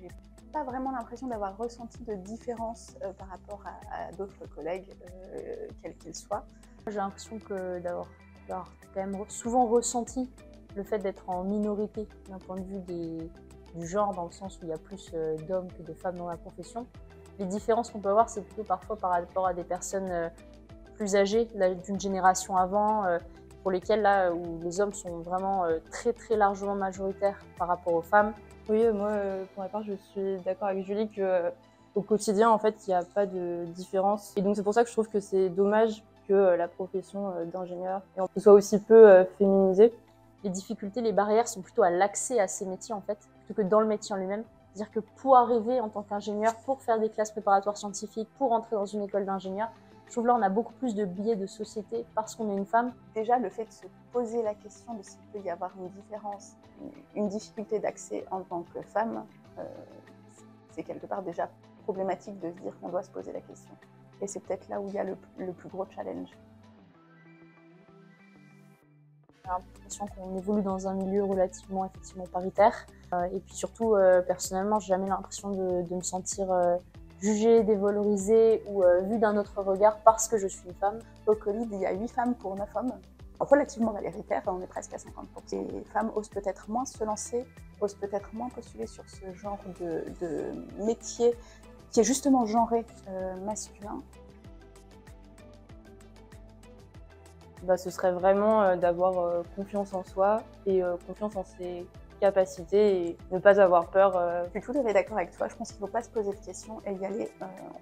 j'ai pas vraiment l'impression d'avoir ressenti de différence par rapport à d'autres collègues, quels qu'ils soient. J'ai l'impression d'avoir quand même souvent ressenti le fait d'être en minorité d'un point de vue du genre, dans le sens où il y a plus d'hommes que de femmes dans la profession. Les différences qu'on peut avoir, c'est plutôt parfois par rapport à des personnes plus âgées, d'une génération avant, pour lesquelles là où les hommes sont vraiment très largement majoritaires par rapport aux femmes. Oui, moi, pour ma part, je suis d'accord avec Julie que au quotidien, en fait, il n'y a pas de différence. Et donc, c'est pour ça que je trouve que c'est dommage que la profession d'ingénieur soit aussi peu féminisée. Les difficultés, les barrières sont plutôt à l'accès à ces métiers, en fait, plutôt que dans le métier en lui-même. C'est-à-dire que pour arriver en tant qu'ingénieur, pour faire des classes préparatoires scientifiques, pour entrer dans une école d'ingénieur, je trouve là on a beaucoup plus de biais de société parce qu'on est une femme. Déjà, le fait de se poser la question de s'il peut y avoir une différence, une difficulté d'accès en tant que femme, c'est quelque part déjà problématique de se dire qu'on doit se poser la question. Et c'est peut-être là où il y a le plus gros challenge. J'ai l'impression qu'on évolue dans un milieu relativement effectivement paritaire. Et puis surtout, personnellement, j'ai jamais l'impression de me sentir jugée, dévalorisée ou vue d'un autre regard parce que je suis une femme. Au Colide, il y a 8 femmes pour 9 hommes. Relativement valéritaire, on est presque à 50%. Les femmes osent peut-être moins se lancer, osent peut-être moins postuler sur ce genre de métier qui est justement genré masculin. Ce serait vraiment d'avoir confiance en soi et confiance en ses capacités et ne pas avoir peur. Je suis tout à fait d'accord avec toi, je pense qu'il ne faut pas se poser de questions et y aller.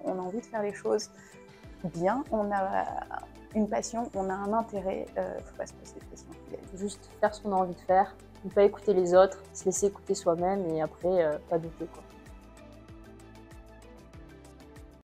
On a envie de faire les choses bien, on a une passion, on a un intérêt, il ne faut pas se poser de questions. Juste faire ce qu'on a envie de faire, ne pas écouter les autres, se laisser écouter soi-même et après, pas douter, quoi.